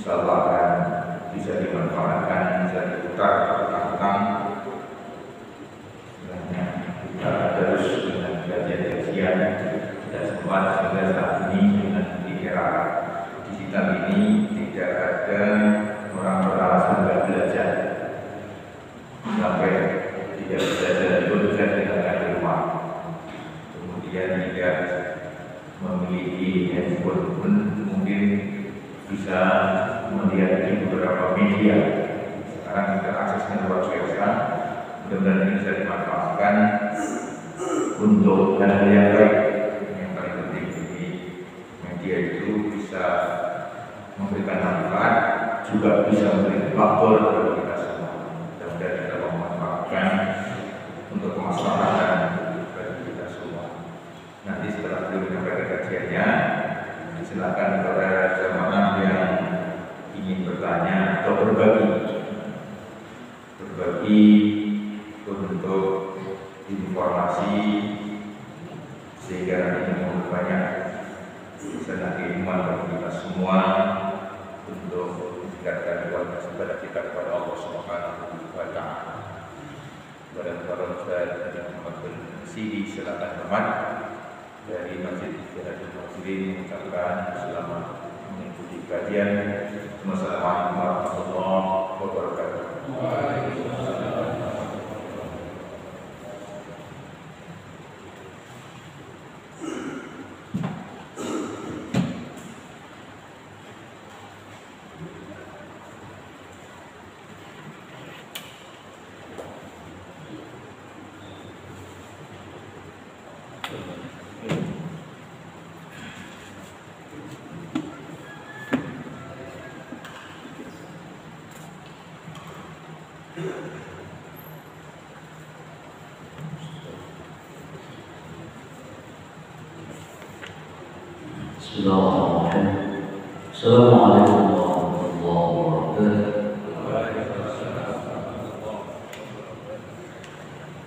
insya Allah akan bisa dimanfaatkan, bisa diputar ulang-ulang. Kita terus dengan kajian-kajian tidak sempat sehingga saat ini dengan di era digital ini tidak ada orang beralasan tidak belajar sampai tidak belajar itu bisa dilakukan di rumah. Kemudian tidak memiliki handphone pun mungkin bisa melihat di beberapa media. Sekarang kita aksesnya luar biasa. Mudah-mudahan ini bisa dimanfaatkan untuk hal yang baik. Yang paling penting di media itu bisa memberikan manfaat, juga bisa memberikan faktor bagi kita semua. Mudah-mudahan kita memanfaatkan untuk kemaslahatan bagi kita semua. Nanti setelah beliau menyampaikan kajiannya, silakan kepada jamaah yang ingin bertanya atau berbagi untuk informasi sehingga nanti banyak bisa keilmuan bagi kita semua untuk meningkatkan kualitas ibadah kita kepada Allah Subhanahu wa Ta'ala. Kepada para ustaz yang Muhammad bin Sidi, silakan hormat dari Masjid Istiqlal Muslimin mengucapkan selamat mengikuti kajian. Wassalamualaikum warahmatullahi wabarakatuh. Bismillahirrahmanirrahim. Assalamualaikum warahmatullahi wabarakatuh.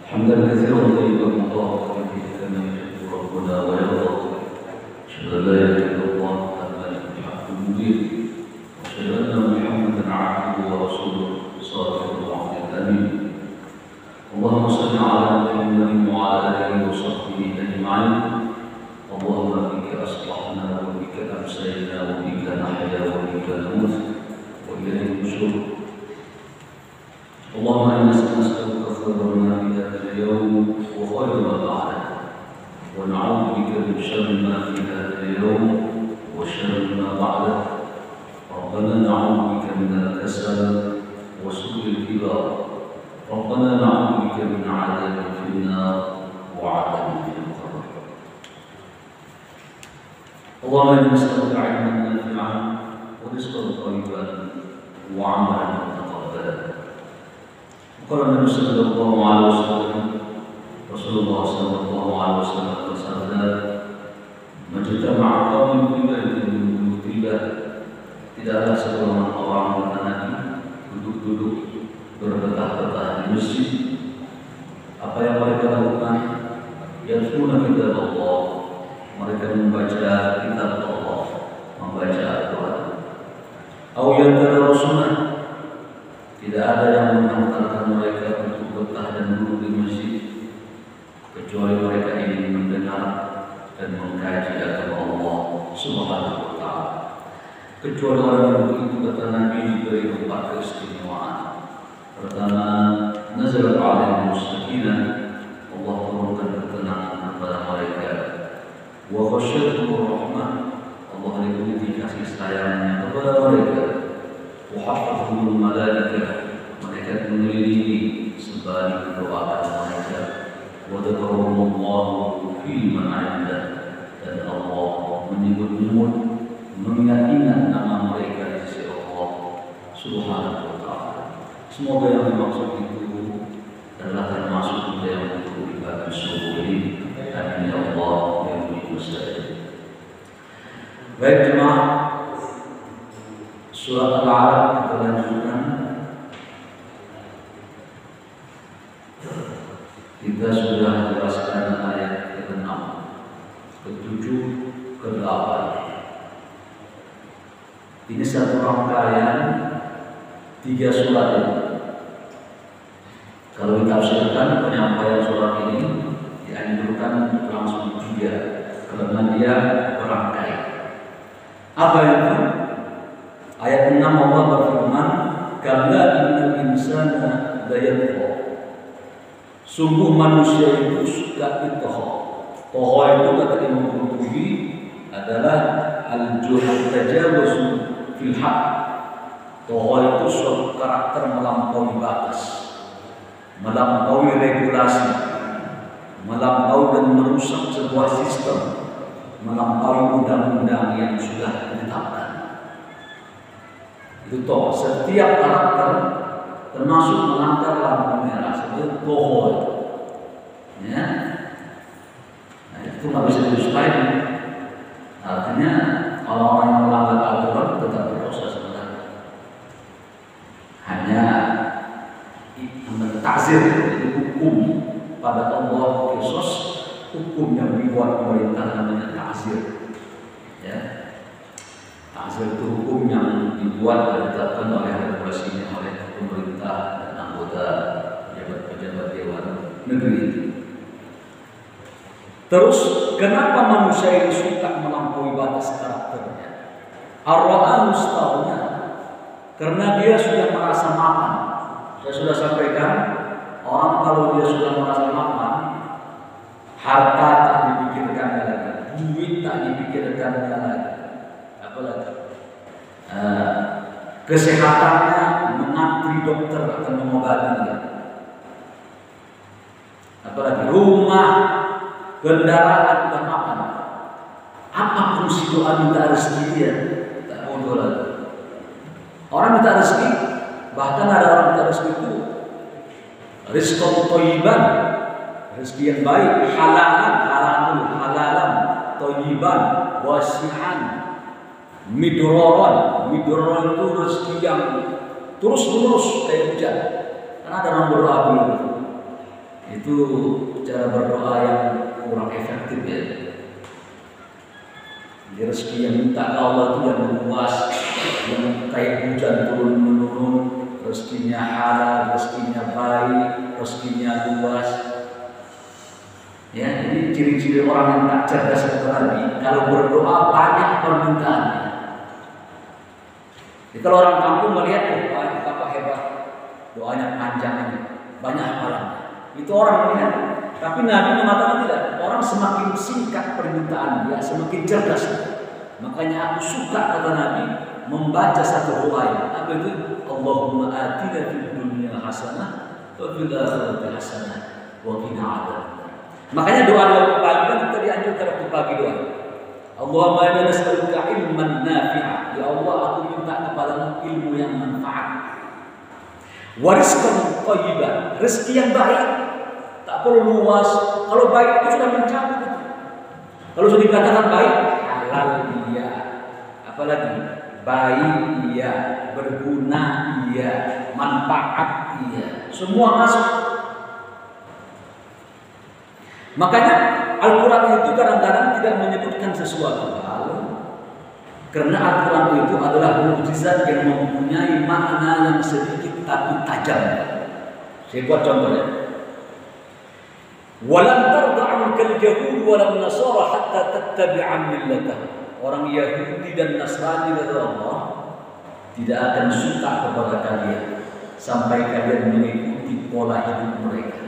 Hamdan katsiran tayyiban mubarakan fihi kama yuhibbu rabbuna wa yarda. Asyhadu an la ilaha illallah al-malikul haqqul mubin. Wa asyhadu anna Muhammadan 'abduhu wa rasuluhu shadiqul wa'dil amin. Allahumma shalli 'ala Muhammadin wa 'ala alihi wa sahbihi ajma'in. Allahumma bika aslahna wa bika amsayna wa bika nahya wa bika namut wa ilayka nusyur. Allahumma inna nas'aluka khairan ma fi hadzal yawm wa khairan ma ba'dahu wa na'udzu bika min sharri ma fi hadzal yawm wa sharri ma ba'dahu. Rabbana na'udzu bika min al-kasal wa su'il kibar. Rabbana na'udzu bika min 'adabin fin nar wa 'adabin fil qabr. Allahumma inna nas'aluka 'ilman nafi'an wa rizqan thayyiban wa 'amalan mutaqabbalan. Qala Nabi sallallahu alaihi wasallam, Rasulullah sallallahu alaihi wasallam bersabda, "Majtama'a qaumun fi baitin min buyutillah." Tidaklah sekelumit orang bertanah duduk-duduk berpetah-petah di masjid. Apa yang mereka lakukan? Yatluna kitab Allah. Mereka membaca kitab Allah, membaca Al-Quran. Au yatadarasuna. Tidak ada yang menghantarkan mereka untuk betah dan duduk di masjid kecuali mereka ingin mendengar dan mengkaji agama Allah Subhanahu wa Ta'ala. Kecuali orang yang itu kata Nabi diberi 4 keistimewaan. Pertama, nazalat 'alaihim as-sakinah. Allah turunkan ketenangan kepada mereka. Wa khasyatuhur rahmah. Allah meliputi kasih sayangnya kepada mereka. Wa hafazuhumul malaikah. Mereka mengelilingi sembari mendoakan mereka. Wa dzakarahumullahu fi man 'indah. Dan Allah menyebut-nyebut, mengingat-ingat nama mereka di sisi Allah Subhanahu wa Ta'ala. Semoga yang dimaksud itu adalah termasuk kita yang untuk ibadah subuh ini. Amin ya Allah ya Rabbi Ustaz. Baik jemaah, surat Al-A'raf kita lanjutkan. Kita sudah jelaskan ayat ke-6, ke-7, ke-8. Ini satu rangkaian 3 surat ini. Kalau ditafsirkan penyampaian surat ini dianjurkan untuk langsung 3 karena dia berangkai. Apa itu? Ayat 6 Allah berfirman, "Kalla innal insana layatgha." Sungguh manusia itu suka itoh. Toh itu kata Imam Qurtubi adalah al-juhud tajawuz fil haq. Toh itu suatu karakter melampaui batas, melampaui regulasi, melampaui dan merusak sebuah sistem, melampaui undang-undang yang sudah ditetapkan. Itu toh, setiap karakter termasuk melanggar lampu merah seperti toh. Ya, nah, itu nggak bisa disukai. Artinya orang-orang yang melanggar aturan tetap berdosa sebenarnya. Hanya takzir, itu hukum pada Allah Yesus, hukum yang dibuat pemerintah namanya takzir. Ya, takzir itu hukum yang dibuat dan ditetapkan oleh regulasinya oleh pemerintah dan anggota pejabat dewan negeri itu. Terus kenapa manusia ini suka melampaui batas karakternya? Ar-ra'a mustahuna, karena dia sudah merasa mapan. Saya sudah sampaikan, orang kalau dia sudah merasa mapan, harta tak dipikirkannya lagi, duit tak dipikirkannya lagi, apalagi kesehatannya mengantri dokter akan mengobati dia, apalagi rumah, kendaraan dan makan. Apa fungsi doa minta rezeki dia? Tak mau doa lagi. Orang minta rezeki, bahkan ada orang minta rezeki itu rizqan thayyiban, rezeki yang baik, halalan, thayyiban, wasi'an, midroran itu rezeki yang terus menerus kayak hujan. Karena ada orang berdoa begitu. Itu cara berdoa yang kurang efektif ya. Jadi rezeki yang minta ke Allah itu yang luas, yang kayak hujan turun menurun, rezekinya halal, rezekinya baik, rezekinya luas. Ya, jadi ciri-ciri orang yang tak cerdas seperti tadi, kalau berdoa banyak permintaannya. Jadi kalau orang kampung melihat, oh Bapak hebat, doanya panjang ini, banyak hafalannya. Itu orang melihat. Tapi Nabi mengatakan tidak. Orang semakin singkat permintaan dia, semakin cerdas. Makanya aku suka kata Nabi membaca satu doa ini. Apa itu? Allahumma atina fid dunya hasanah wa fil akhirati hasanah wa qina adzabannar. Makanya doa pagi kan kita dianjurkan waktu pagi doa. Allahumma inna nas'aluka ilman nafi'a. Ya Allah, aku minta kepadamu ilmu yang manfaat. Wa rizqan thayyiban, rezeki yang baik. Tak perlu luas. Kalau baik itu sudah mencakup itu. Kalau sudah dikatakan baik, halal iya. Apalagi baik iya, berguna iya, manfaat iya. Semua masuk. Makanya Al-Quran itu kadang-kadang tidak menyebutkan sesuatu hal, karena Al-Quran itu adalah mukjizat yang mempunyai makna yang sedikit tapi tajam. Saya buat contohnya. Walan tarda 'anka al-yahud walan nasara hatta tattabi'a millatahum. Orang Yahudi dan Nasrani kata Allah tidak akan suka kepada kalian sampai kalian mengikuti pola hidup mereka.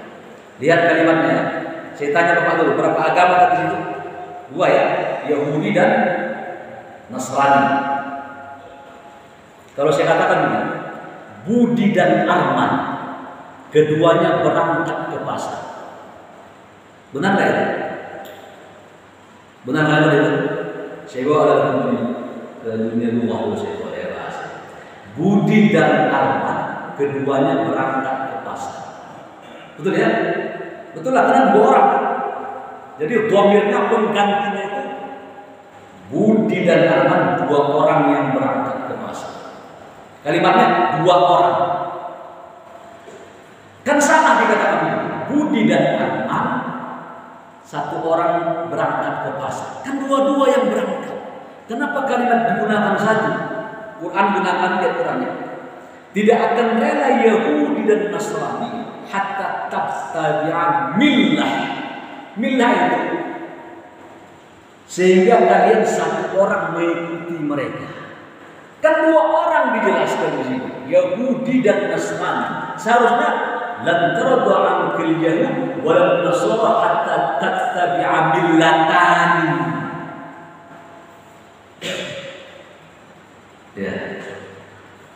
Lihat kalimatnya. Saya tanya Bapak dulu, berapa agama tadi situ? 2 ya, Yahudi dan Nasrani. Kalau saya katakan begini, Budi dan Arman keduanya berangkat ke pasar. Benar nggak itu? Benar nggak itu? Saya bawa ke dunia luar dulu, saya bawa bahasa. Budi dan Arman keduanya berangkat ke pasar. Betul ya? Betul lah, karena 2 orang. Jadi dhamirnya penggantinya itu Budi dan Arman, 2 orang yang berangkat ke pasar. Kalimatnya 2 orang. Kan sama dikatakan ini. Budi dan Arman, 1 orang berangkat ke pasar. Kan 2-2 yang berangkat. Kenapa kalimat digunakan 1? Quran gunakan di Qurannya. Tidak akan rela Yahudi dan Nasrani hatta tattabi'a millah. Millah itu sehingga kalian satu orang mengikuti mereka. Kan dua orang dijelaskan di sini, Yahudi dan Nasrani. Seharusnya lan tarda ankal yahud wa lan nasara hatta tattabi'a millatan. Ya.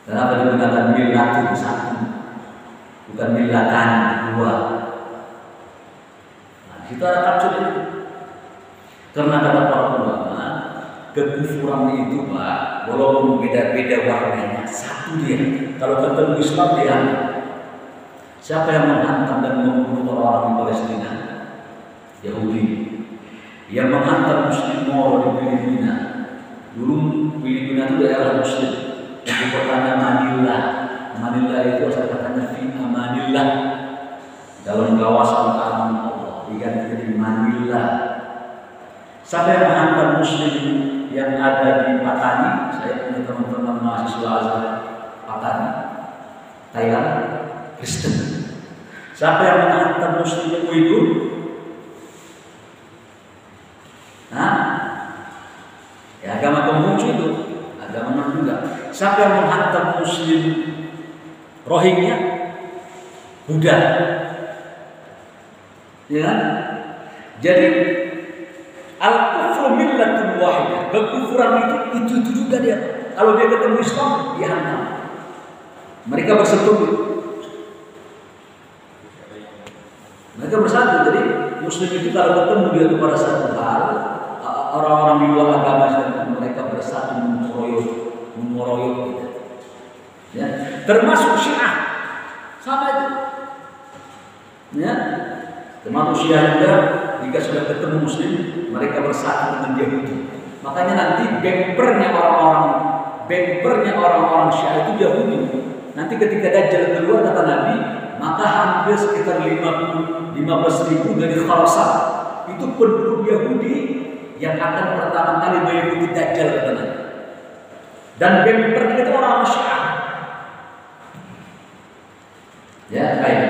Kenapa digunakan millat itu satu, bukan millatan dua? Nah, kita ada tafsir itu. Karena kata para ulama, kekufuran itu Pak, walaupun beda-beda warnanya, satu dia. Kalau ketemu Islam dia, siapa yang menghantam dan membunuh orang-orang di Palestina? Yahudi. Yang menghantam Muslim Moro di Filipina. Dulu Filipina itu daerah Muslim. Ibu kotanya Manila. Manila itu asal katanya fi amanillah. Dalam kawasan keamanan Allah. Diganti jadi Manila. Siapa yang menghantam Muslim yang ada di Patani? Saya punya teman-teman mahasiswa Azhar Patani, Thailand, Kristen. Siapa yang menghantam Muslim yang Uighur? Nah, ya agama Konghucu itu, agama mana juga. Siapa yang menghantam Muslim Rohingya? Buddha. Ya kan? Jadi al-kufru millatun wahidah. Kekufuran itu juga dia. Kalau dia ketemu Islam, dia hantam. Mereka bersatu. Mereka bersatu. Jadi Muslim itu kalau ketemu dia kepada satu hal, orang-orang di luar agama mereka bersatu memoroyok. Ya, termasuk Syiah. Sama itu. Ya. Termasuk Syiah juga. Jika sudah ketemu Muslim, mereka bersatu dengan Yahudi. Makanya nanti bempernya orang-orang Syiah itu Yahudi. Nanti ketika Dajjal keluar kata Nabi, maka hampir sekitar 15.000 dari Khurasan itu penduduk Yahudi yang akan pertama kali mengikuti Dajjal kata Nabi. Dan bempernya itu orang Syiah. Ya, baik.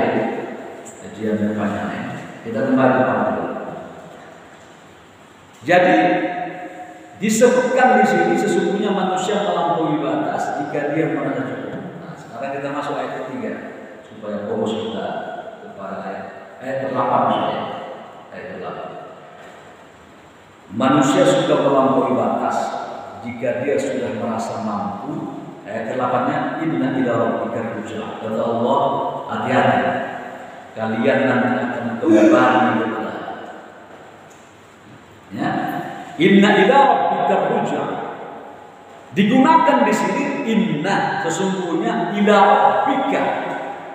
Kajian banyak. Kita kembali ke Pak. Jadi disebutkan di sini sesungguhnya manusia melampaui batas jika dia merasa cukup. Nah, sekarang kita masuk ayat ketiga supaya fokus kita kepada ayat 8 misalnya. Ayat 8. Manusia sudah melampaui batas jika dia sudah merasa mampu. Ayat 8-nya inna ila rabbika ruj'a. Kata Allah, hati-hati. Kalian nanti akan kembali kepada ya. Inna ila rabbika ruj'a. Digunakan di sini inna sesungguhnya ila rabbika.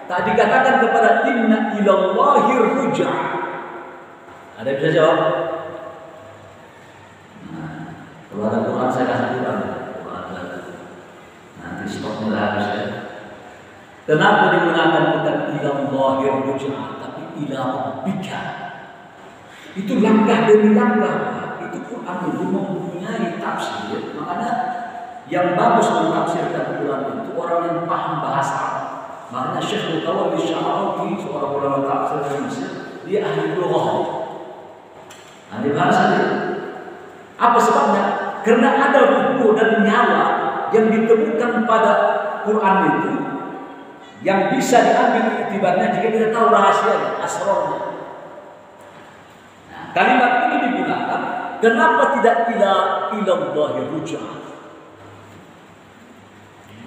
Tak dikatakan kepada inna ilallahi ruj'a. Ada yang bisa jawab? Nah, kalau ada Quran saya kasih Quran. Nanti stoknya dah habis ya. Kenapa digunakan bukan ilallahi ruj'a tapi ila rabbika? Itu langkah demi langkah. Itu Quran itu mempunyai tafsir. Makanya yang bagus mentafsirkan Quran itu orang yang paham bahasa. Makanya Syekh Mutawalli Sya'rawi, seorang ulama tafsir dari Mesir, dia ahli lughah. Ahli bahasa dia. Apa sebabnya? Karena ada ruh dan nyawa yang ditemukan pada Quran itu yang bisa diambil iktibarnya jika kita tahu rahasianya, asrarnya. Nah, kalimat ini digunakan. Kenapa tidak ilallahi ruj'a?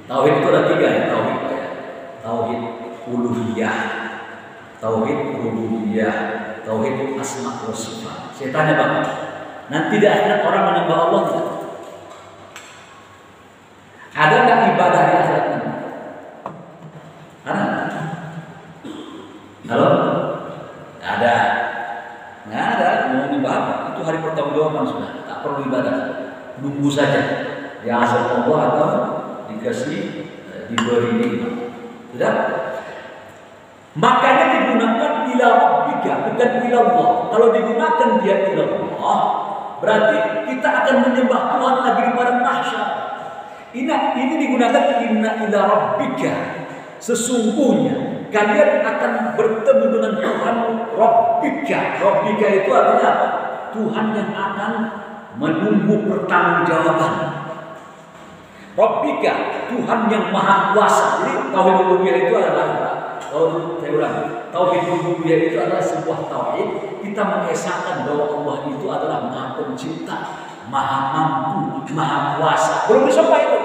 Tauhid itu ada 3 ya, tauhid. Tauhid uluhiyah, tauhid rububiyah, tauhid asma wa sifat. Saya tanya Bapak, nanti di akhirat orang menyembah Allah tidak? Ada enggak ibadah di akhirat nanti? Ada? Halo? Ada. Nggak ada, mau nyembah apa? Itu hari pertanggungjawaban sudah, tak perlu ibadah. Nunggu saja. Ya asal Allah atau dikasih diberi nikmat. Sudah? Makanya digunakan ila rabbika, bukan ila Allah. Kalau digunakan dia ila Allah, berarti kita akan menyembah Tuhan lagi di padang mahsyar. Ini digunakan inna ila rabbika. Sesungguhnya kalian akan bertemu dengan Tuhan Rabbika. Rabbika itu artinya apa? Tuhan yang akan menunggu pertanggungjawaban. Rabbika, Tuhan yang maha kuasa. Jadi tauhid rububiyah itu adalah tauhid rububiyah itu adalah sebuah tauhid. Kita mengesahkan bahwa Allah itu adalah maha pencipta, maha mampu, maha kuasa. Belum disembah itu,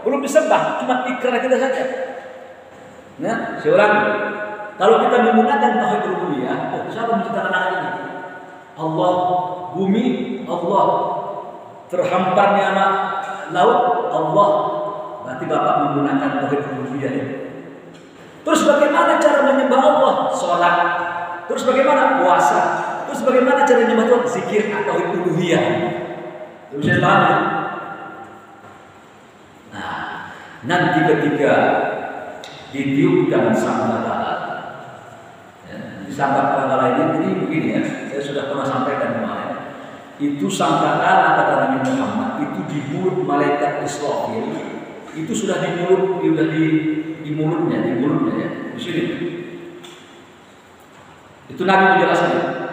belum disembah, cuma ikrar kita saja. Nah, saya ulangi. Kalau kita menggunakan tauhid rububiyah, siapa menciptakan alam ini? Allah, bumi, Allah, terhamparnya laut, Allah. Berarti Bapak menggunakan tauhid rububiyah ini. Terus bagaimana cara menyembah Allah? Sholat. Terus bagaimana puasa? Terus bagaimana cara menyembah Tuhan? Zikir atau uluhiyah. Bisa paham ya? Nah, nanti ketika ditiupkan sangkakala, sangkakala ini begini ya, saya sudah pernah sampaikan kemarin. Itu sangkakala kata Nabi Muhammad itu di mulut malaikat Israfil, itu sudah di mulutnya ya, di sini. Itu Nabi menjelaskan.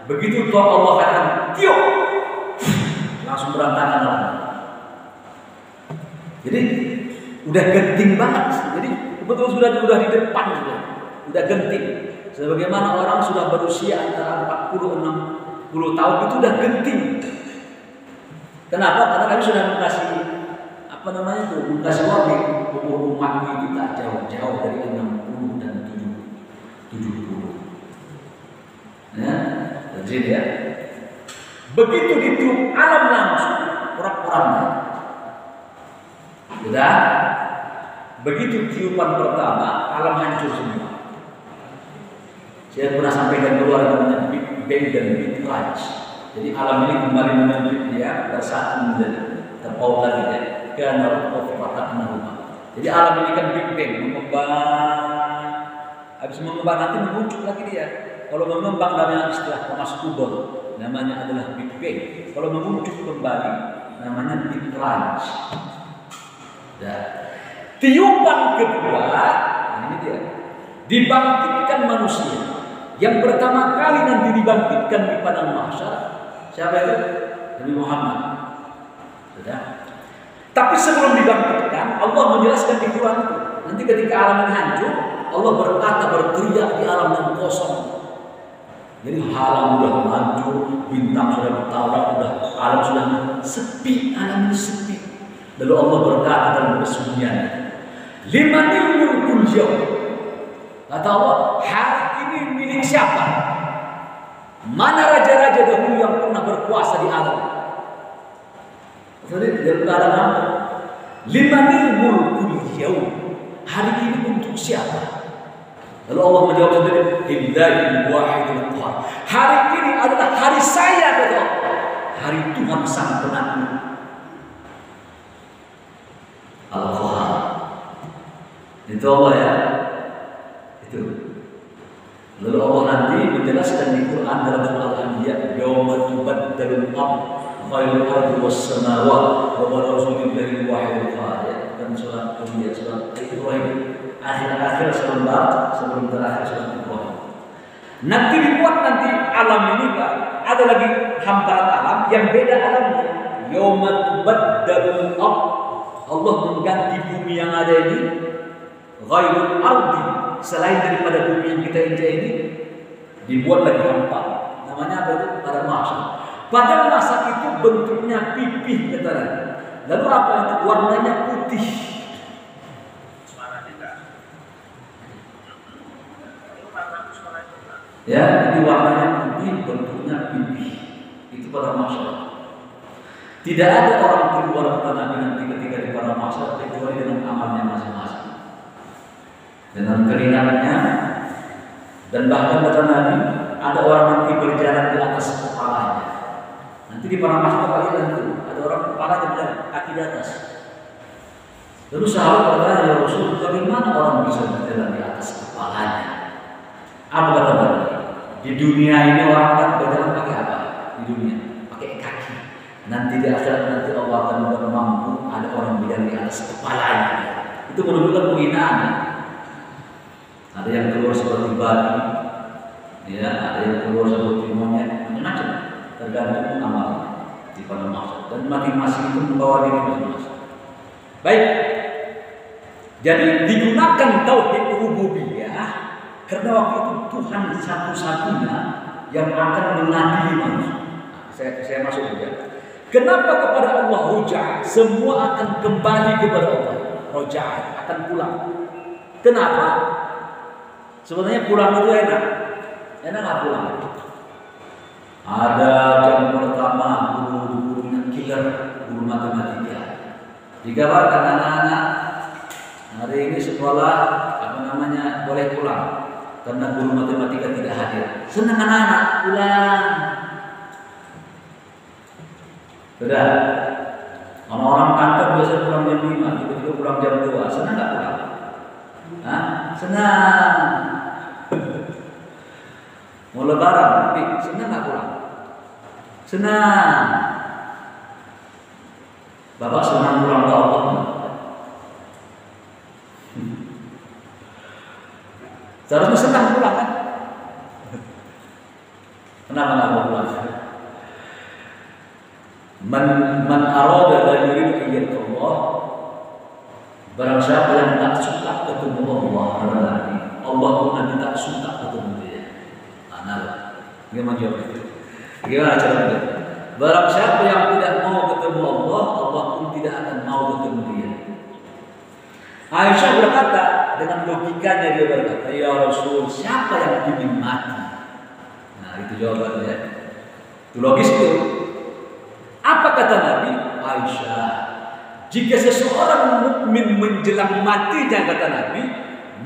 Begitu Tuhan Allah katakan tiup, langsung berantakan alam. Jadi udah genting banget. Jadi betul sudah di depan udah genting. Sebagaimana orang sudah berusia antara 40-60 tahun itu udah genting. Kenapa? Karena kami sudah mengasih mengasih warning umur umat itu tak jauh-jauh dari 60 dan 70. Ya, jadi ya. Begitu ditiup alam langsung orang-orangnya. Sudah. Begitu tiupan pertama, alam hancur semua. Saya pernah sampaikan dulu ada namanya Big Bang dan Big Crunch. Jadi alam ini kembali menunjuk dia bersatu menjadi terpaut lagi ya. Karena jadi alam ini kan Big Bang mengembang. Habis mengembang nanti memuncul lagi dia. Kalau mengembang namanya istilah Thomas Kuhn, namanya adalah Big Bang. Kalau memuncul kembali namanya Big Crunch. Nah, tiupan kedua, ini dia, dibangkitkan manusia. Yang pertama kali nanti dibangkitkan di padang mahsyar, siapa itu? Nabi Muhammad. Sudah. Tapi sebelum dibangkitkan, Allah menjelaskan di Quran itu. Nanti ketika alam ini hancur, Allah berteriak di alam yang kosong. Jadi alam sudah hancur, bintang sudah bertabrak, alam sudah sepi, alam ini sepi. Lalu Allah berkata dalam kesunyian, limanil mulkul yaum. Kata Allah, hari ini milik siapa? Mana raja-raja dahulu yang pernah berkuasa di alam? Jadi dia berkata apa? Limanil mulkul yaum. Hari ini untuk siapa? Lalu Allah menjawab sendiri, Illahil wahidul qahar. Hari ini adalah hari saya, kata Allah. Hari Tuhan sang penakut. Al-Qahar. Itu Allah ya. Itu. Lalu Allah nanti menjelaskan di Quran dalam surah Al-Anbiya, yauma tubaddalul ardh ghayrul ardi was samawati wa barazu lillahi wahidul qahar. Dan surah Al-Anbiya, surah Ibrahim, akhir-akhir sebelum terakhir surah Ibrahim. Nanti dibuat alam ini Pak, ada lagi hamparan alam yang beda alamnya. Yauma tubaddalul ardh, Allah mengganti bumi yang ada ini ghairul ardi, selain daripada bumi yang kita injak ini, dibuat lagi hampa. Namanya apa itu? Pada masa. Pada masa itu bentuknya pipih katanya. Lalu apa itu? Warnanya putih. Ya, jadi warnanya putih, bentuknya pipih. Itu pada masa. Tidak ada orang keluar ke tanah nanti ketika di pada masa kecuali dengan amalnya masing-masing, dengan keringatnya. Dan bahkan kata Nabi, ada orang nanti berjalan di atas kepalanya. Nanti di pada masa kepalanya nanti ada orang kepalanya berjalan kaki di atas. Lalu sahabat bertanya, ya Rasul, bagaimana orang bisa berjalan di atas kepalanya? Apa kata Nabi? Di dunia ini orang kan berjalan pakai apa? Di dunia pakai kaki. Nanti di akhirat nanti Allah akan mampu ada orang bilang di atas kepalanya. Itu menunjukkan penghinaan. Ada yang keluar seperti babi, ya, ada yang keluar seperti monyet, macam-macam. Tergantung amalnya di padang mahsyar. Dan masing-masing itu membawa diri masing-masing. Baik. Jadi digunakan tauhid rububiyah karena waktu itu Tuhan satu-satunya yang akan mengadili manusia. Saya masuk juga. Kenapa kepada Allah rujaa? Semua akan kembali kepada Allah. Rujaa akan pulang. Kenapa? Sebenarnya pulang itu enak. Enak nggak pulang? Ada jam pertama guru-gurunya killer, guru matematika. Digambarkan anak-anak hari ini sekolah boleh pulang karena guru matematika tidak hadir. Senang anak-anak pulang. Sudah. Orang-orang kantor biasa pulang jam 5, tiba-tiba pulang jam 2. Senang nggak pulang? Hah? Senang. Mau lebaran, senang nggak pulang? Senang. Bapak senang pulang ke Allah. Seharusnya senang pulang kan? Kenapa nggak mau pulang? Man arada la yuridu an Allah, barang siapa yang tak suka ketemu Allah, Allah pun nanti tak suka ketemu dia. Gimana jawabnya? Gimana caranya? Barang siapa yang tidak mau ketemu Allah, Allah pun tidak akan mau ketemu dia. Aisyah berkata dengan logikanya, dia berkata, ya Rasul, siapa yang ingin mati? Nah itu jawabannya. Itu logis itu. Apa kata Nabi? Aisyah, jika seseorang mukmin menjelang matinya, kata Nabi,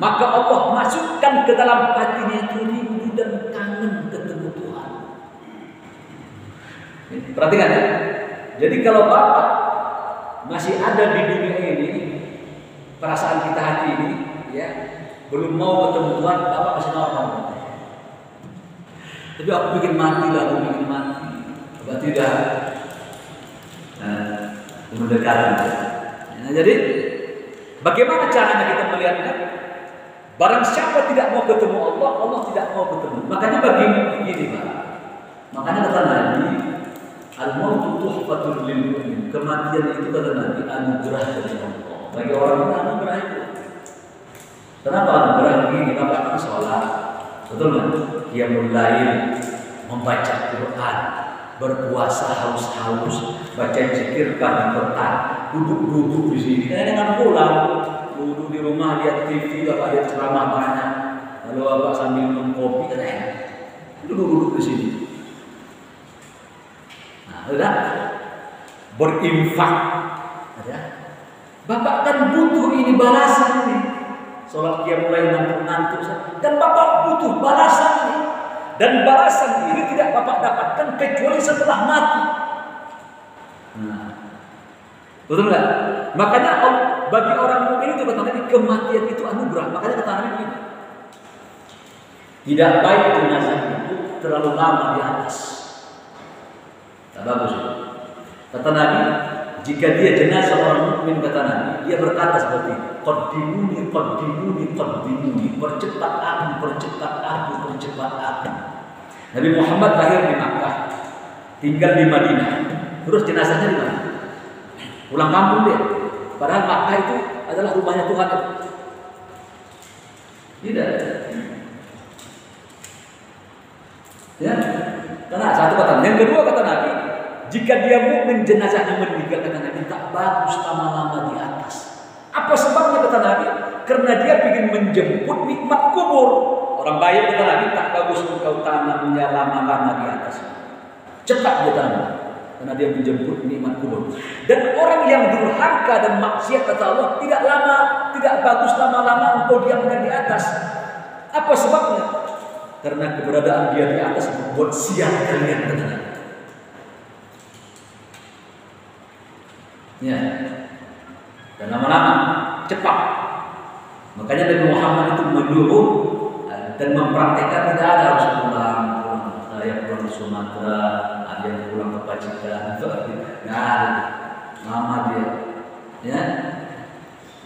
maka Allah masukkan ke dalam hatinya itu rindu dan kangen ketemu Tuhan. Perhatikan ya. Jadi kalau Bapak masih ada di dunia ini, perasaan kita hati ini, ya, belum mau ketemu Tuhan, Bapak masih normal. Tapi aku bikin mati lah, aku bikin mati. Berarti udah mendekati. Nah, jadi bagaimana caranya kita melihatnya? Barang siapa tidak mau ketemu Allah, Allah tidak mau ketemu. Makanya begini, Pak. Makanya kata Nabi, al-mautu tuhfatul lil mu'min. Kematian itu kata Nabi anugerah dari Allah. Bagi orang yang anugerah itu. Kenapa anugerah begini? Bapak kan sholat, betul kan? Dia mulai membaca Quran, berpuasa haus-haus, baca zikir kami petang, duduk di sini. Dengan pulang, duduk di rumah lihat TV, bapak lihat ceramah banyak, lalu bapak sambil minum kopi, duduk di sini. Nah, udah berinfak, ada. Bapak kan butuh ini balasan ini. Sholat dia mulai ngantuk-ngantuk, dan bapak butuh balasan ini. Dan balasan ini tidak bapak dapatkan kecuali setelah mati. Nah, betul nggak? Makanya bagi orang mukmin itu kata Nabi, kematian itu anugerah. Makanya kata Nabi begini, tidak baik jenazah itu terlalu lama di atas. Tak bagus itu. Kata Nabi, jika dia jenazah orang mukmin, kata Nabi, dia berkata seperti ini, qaddimuni, percepat aku. Nabi Muhammad lahir di Makkah, tinggal di Madinah. Terus jenazahnya di mana? Pulang kampung dia. Padahal Makkah itu adalah rumahnya Tuhan itu. Tidak. Ya. Karena satu kata. Yang kedua kata Nabi, jika dia mukmin jenazahnya meninggal, kata Nabi, tak bagus lama-lama di atas. Apa sebabnya kata Nabi? Karena dia ingin menjemput nikmat kubur. Orang baik kata Nabi, tak bagus engkau tanamnya lama-lama di atas. Cepat dia tanam, karena dia menjemput nikmat kubur. Dan orang yang durhaka dan maksiat kata Allah, tidak bagus lama-lama engkau diamkan di atas. Apa sebabnya? Karena keberadaan dia di atas membuat sial kalian, kata Nabi. Ya. Dan lama-lama cepat. Makanya Nabi Muhammad itu menyuruh dan mempraktekkan, tidak ada harus pulang. Saya pulang Sumatera, ada yang pulang ke Pacitan, lama dia, ya.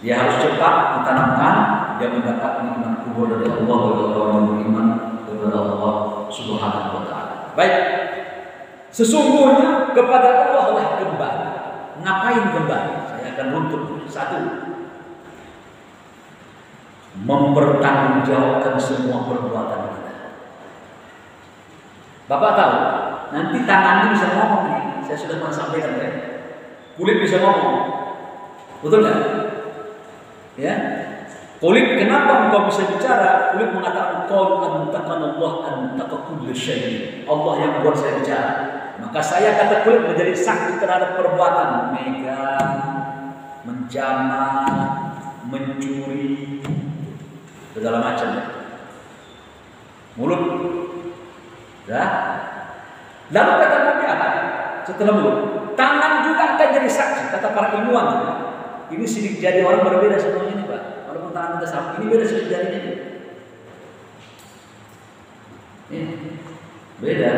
Dia harus cepat ditanamkan, dia mendapat nikmat kubur dari Allah bagi orang yang beriman kepada Allah Subhanahu wa taala. Baik. Sesungguhnya kepada Allah lah kembali. Ngapain kembali? Saya akan runtut. Satu, mempertanggungjawabkan semua perbuatan kita. Bapak tahu, nanti tangan ini bisa ngomong nih. Saya sudah pernah sampaikan ya. Kulit bisa ngomong. Betul nggak? Ya. Kulit, kenapa engkau bisa bicara? Kulit mengatakan qaul antaqanallah antaqakulli syai'. Allah yang buat saya bicara. Maka saya, kata kulit, menjadi saksi terhadap perbuatan megang, menjamah, mencuri, segala macam. Mulut, ya. Lalu kata Nabi apa? Setelah mulut, tangan juga akan jadi saksi. Kata para ilmuwan, ini sidik jari orang berbeda semuanya nih Pak. Walaupun tangan kita sama, ini beda sidik jarinya. Ini beda.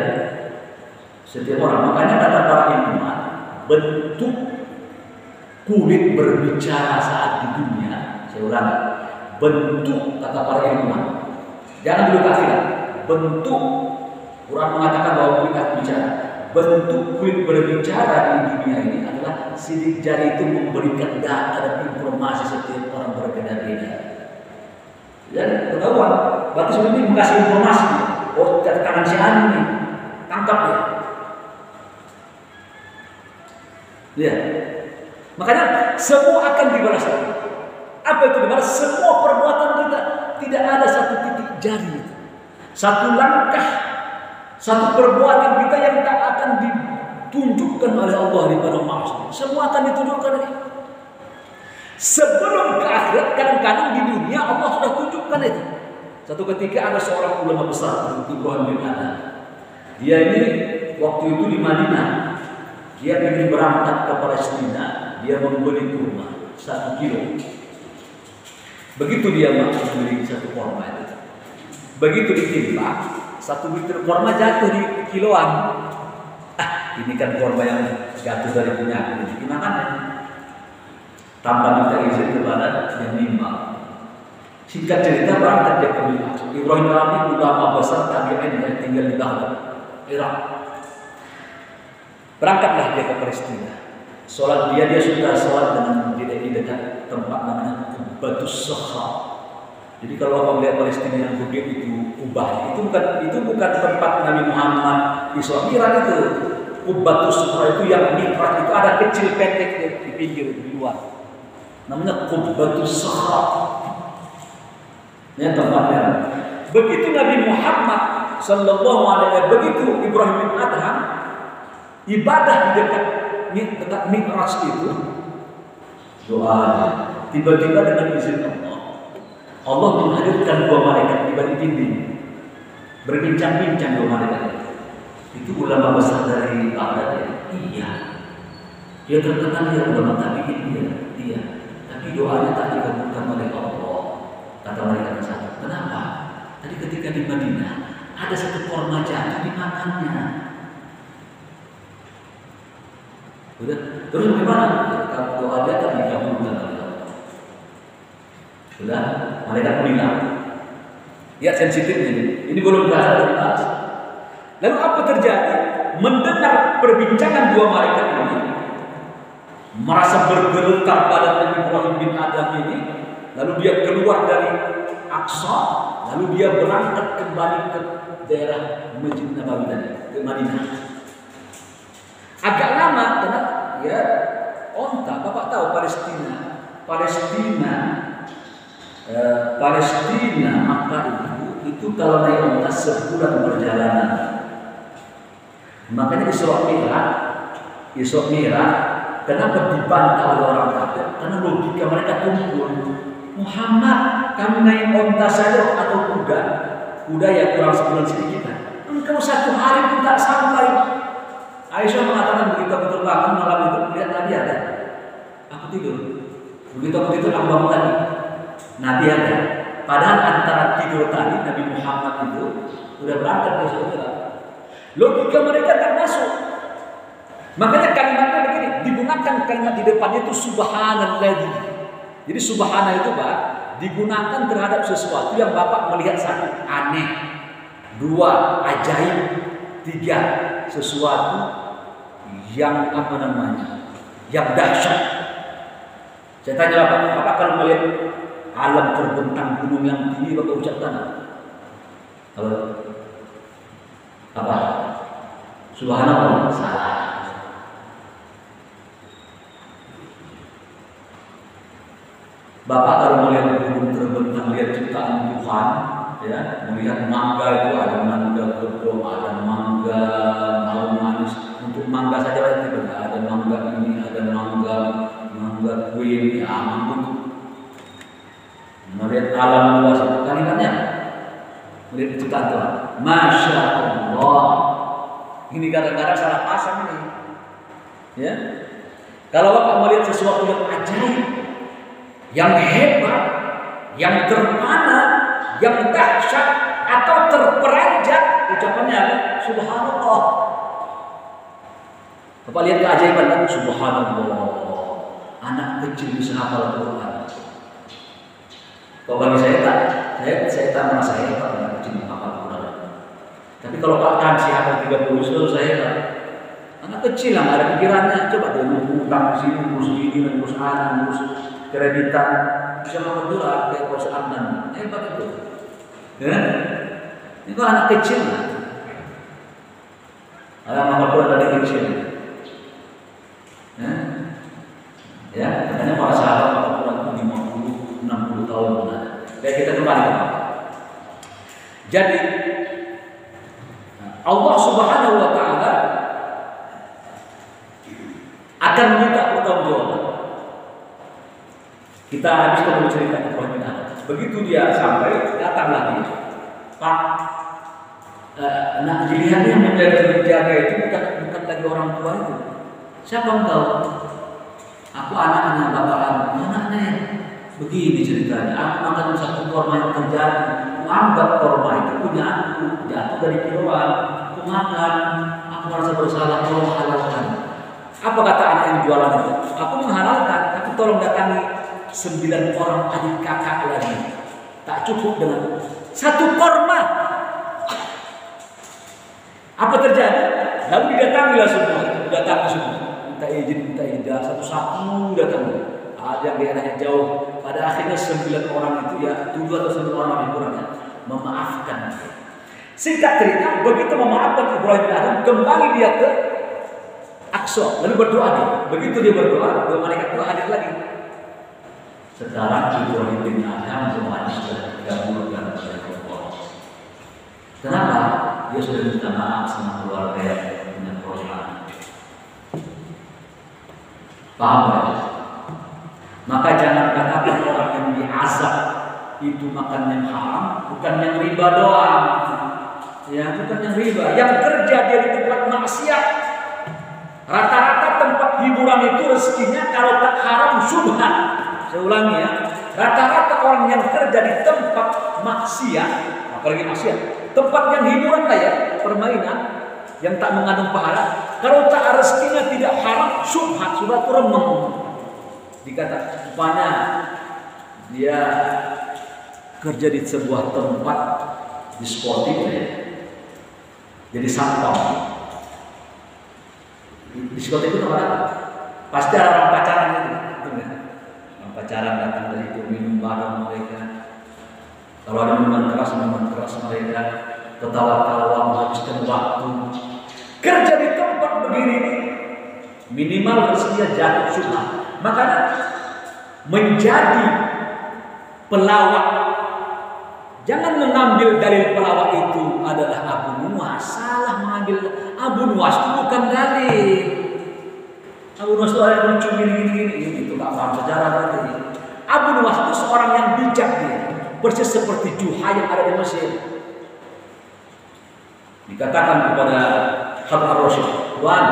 Setiap orang, makanya kata para ilmuwan, bentuk kulit berbicara saat di dunia, saya ulangi, bentuk, kata para ilmuwan, jangan dulu kafiran, bentuk, Quran mengatakan bahwa kulit akan bicara, bentuk kulit berbicara di dunia ini adalah sidik jari itu memberikan data dan informasi setiap orang berbeda-beda. Dan ketahuan, berarti sebenarnya mengasih informasi, oh tangan si Ani nih, tangkap ya. Ya, makanya semua akan dibalas. Apa itu dibalas? Semua perbuatan kita, tidak ada satu titik jari, satu langkah, satu perbuatan kita yang tak akan ditunjukkan oleh Allah di padang mahsyar. Semua akan ditunjukkan. Sebelum ke akhirat, kadang-kadang di dunia Allah sudah tunjukkan itu. Satu ketika ada seorang ulama besar, Ibrahim bin Adham. Dia ini waktu itu di Madinah. Dia ingin berangkat ke Palestina, dia membeli kurma 1 kilo. Begitu dia membeli 1 kurma itu, begitu ditimpa 1 liter kurma jatuh di kiloan. Ini kan kurma yang jatuh dari punya aku, dimakan ya? Tanpa minta izin kepada yang nimba. Singkat cerita, berangkat dia ke Mina. Ibrahim Rami ulama besar tabi'in yang tinggal di Baghdad, Irak. Berangkatlah dia ke Palestina. Sholat dia sudah sholat dengan di dekat tempat namanya Qubbatus Sakhra. Jadi kalau orang melihat Palestina yang gede itu Kubah, itu bukan tempat Nabi Muhammad Isra Mi'raj itu. Qubbatus Sakhra itu yang Mi'raj itu ada kecil pendek di pinggir di luar. Namanya Qubbatus Sakhra. Ini tempatnya. Begitu Nabi Muhammad sallallahu alaihi wasallam, begitu Ibrahim bin Adham ibadah di dekat Mi'raj itu, doa tiba-tiba dengan izin Allah menghadirkan 2 malaikat tiba di dinding, berbincang-bincang 2 malaikat. Itu ulama besar dari Baghdad ya? Iya. Dia terkenal ya ulama tabi'in dia. Tapi doanya tak dikabulkan oleh Allah. Kata malaikat satu. Kenapa? Tadi ketika di Madinah ada 1 kurma jatuh dimakannya. Udah, terus bagaimana? Kalau doa dia tak dikabulkan oleh Allah. Sudah, malaikat bilang, lihat sensitifnya ini belum berasal dari bahas. Lalu apa terjadi? Mendengar perbincangan 2 malaikat ini, merasa bergetar pada Nabi Ibrahim bin Adham ini, lalu dia keluar dari Aqsa, lalu dia berangkat kembali ke daerah Masjid Nabawi tadi, ke Madinah. Agak lama karena ya onta. Bapak tahu Palestina maka itu kalau naik onta sebulan perjalanan. Makanya Isra Mi'raj kenapa dibantah oleh orang kafir? Karena logika mereka tumpul. Muhammad, kami naik onta saja atau kuda ya kurang sebulan sedikit. Engkau 1 hari pun tak sampai. Aisyah mengatakan begitu aku terbangun malam itu, lihat Nabi ada. Aku tidur. Begitu aku tidur, aku bangun lagi. Nabi ada. Padahal antara tidur tadi Nabi Muhammad itu sudah berangkat ke Saudara. Logika mereka tak masuk. Makanya kalimatnya begini, digunakan kalimat di depannya itu subhanalladzi. Jadi subhana itu Pak, digunakan terhadap sesuatu yang Bapak melihat satu aneh, dua ajaib, tiga sesuatu yang apa namanya, yang dahsyat. Saya tanya Bapak kalau melihat alam terbentang gunung yang tinggi, Bapak ucapkan apa? Subhanallah. Salah. Bapak kalau melihat gunung terbentang, lihat ciptaan Tuhan, ya, melihat mangga itu ada mangga gedong, ada mangga daun manis. Untuk mangga saja tidak ada mangga ini, ada mangga kue ini, mangga. Melihat alam luas itu kalimatnya, melihat ciptaan Tuhan. Masya Allah. Ini kadang-kadang salah pasang ini, ya. Kalau Bapak melihat sesuatu yang ajaib, yang hebat, yang terpana, yang dahsyat atau terperanjat, ucapannya apa? Subhanallah. Bapak lihat keajaiban kan? Subhanallah. Anak kecil bisa hafal Al-Quran. Kalau bagi saya tak merasa hebat anak kecil hafal Al-Quran. Tapi kalau Pak Tansi hafal 30 juz saya hebat. Anak kecil lah, ada pikirannya. Coba dia ngutang sini, ngurus gini, ngurus anak, ngurus kreditan, bisa mengelola kayak perusahaan dan hebat itu. Ya, itu anak kecil lah. Ada mengelola dari kecil. Ya, katanya para sahabat mengelola 50-60 tahun benar. Kayak kita kembali. Jadi Allah Subhanahu Wa Taala akan minta pertanggungjawaban. Kita habis ketemu cerita Ibrahim bin Adham. Begitu dia sampai, datang lagi, Pak, nak dilihat yang menjaga itu bukan lagi orang tua itu. Siapa engkau? Aku anaknya bapak anaknya ya. Begini ceritanya. Aku makan satu korma yang terjadi. Aku anggap korma itu punya aku, jatuh dari kiloan. Aku makan. Aku merasa bersalah. Tolong halalkan. Apa kata anak yang jualan itu? Aku menghalalkan. Tapi tolong datangi 9 orang adik kakak lagi. Tak cukup dengan satu korma. Apa terjadi? Lalu didatangilah semua. Datang semua. Minta izin, satu-satu datang. Ada yang daerahnya jauh. Pada akhirnya 9 orang itu ya, 7 atau 9 orang yang kurangnya memaafkan. Singkat cerita, begitu memaafkan Ibrahim bin Adham, kembali dia ke Aqsa, lalu berdoa dia. Begitu dia berdoa, dua malaikat itu hadir lagi. Sekarang Ibrahim bin Adham semuanya sudah digabungkan oleh Allah. Kenapa? Dia sudah minta maaf sama keluarga yang punya perusahaan. Paham ya? Maka jangan katakan orang yang diazab itu makan yang haram, bukan yang riba doang. Ya, bukan yang riba. Yang kerja dia di tempat maksiat. Rata-rata tempat hiburan itu rezekinya kalau tak haram subhan. Saya ulangi ya. Rata-rata orang yang kerja di tempat maksiat, apalagi maksiat, tempat yang hiburan lah ya, permainan yang tak mengandung pahala. Kalau tak rezekinya tidak haram subhan, sudah remeng. Dikata rupanya dia kerja di sebuah tempat diskotik ya. Jadi sampah. Diskotik itu tempat apa? Pasti ada orang pacaran itu. Orang pacaran datang dari itu minum bareng mereka. Kalau ada minuman keras mereka ketawa-tawa menghabiskan waktu. Kerja di tempat begini minimal rezekinya jatuh subhan. Makanya menjadi pelawak, jangan mengambil dalil pelawak itu adalah Abu Nuwas. Salah mengambil Abu Nuwas itu bukan dalil. Abu Nuwas itu orang yang lucu gini itu nggak paham sejarah berarti. Abu Nuwas itu seorang yang bijak dia, persis seperti Juha yang ada di Mesir. Dikatakan kepada Harun ar-Rasyid, Tuan,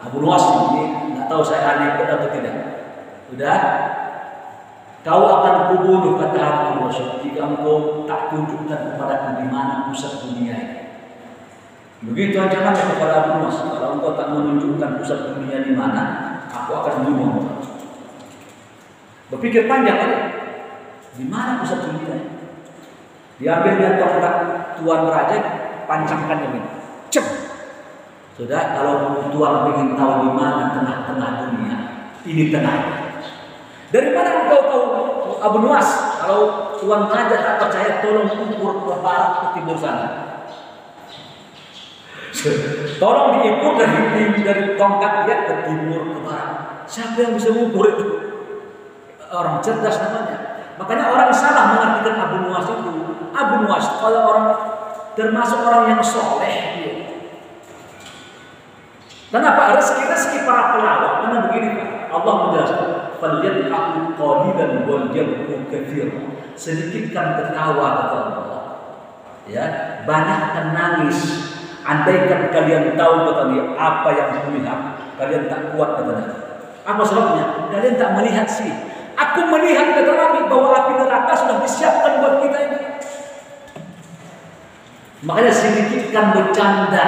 Abu Nuwas ini nggak tahu saya aneh atau tidak. Sudah, kau akan kubunuh kata Harun ar-Rasyid jika engkau tak tunjukkan kepadaku di mana pusat dunia ini. Begitu ancamannya kepada Abu Nuwas, kalau engkau tak menunjukkan pusat dunia di mana, aku akan bunuh. Berpikir panjang kan? Di mana pusat dunia? Diambilnya tongkat tuan raja, pancangkan ini. Cep. Sudah, kalau tuan ingin tahu di mana tengah-tengah dunia, ini tengahnya. Dari mana engkau tahu Abu Nuwas? Kalau tuan raja tak percaya, tolong ukur ke barat ke timur sana. Tolong diukur dari tongkat dia ke timur ke barat. Siapa yang bisa mengukur itu? Orang cerdas namanya. Makanya orang salah mengartikan Abu Nuwas itu. Abu Nuwas kalau orang termasuk orang yang soleh dia. Kenapa? Rezeki para pelawak. Karena begini Pak, Allah menjelaskan, "Falyad'u qalilan wal yabku katsiran." Sedikitkan tertawa kata Allah. Ya, banyakkan nangis. Andaikan kalian tahu kata dia apa yang kulihat, kalian tak kuat kata dia. Apa sebabnya? Kalian tak melihat sih. Aku melihat kata Nabi bahwa api neraka sudah disiapkan buat kita ini. Makanya sedikitkan bercanda.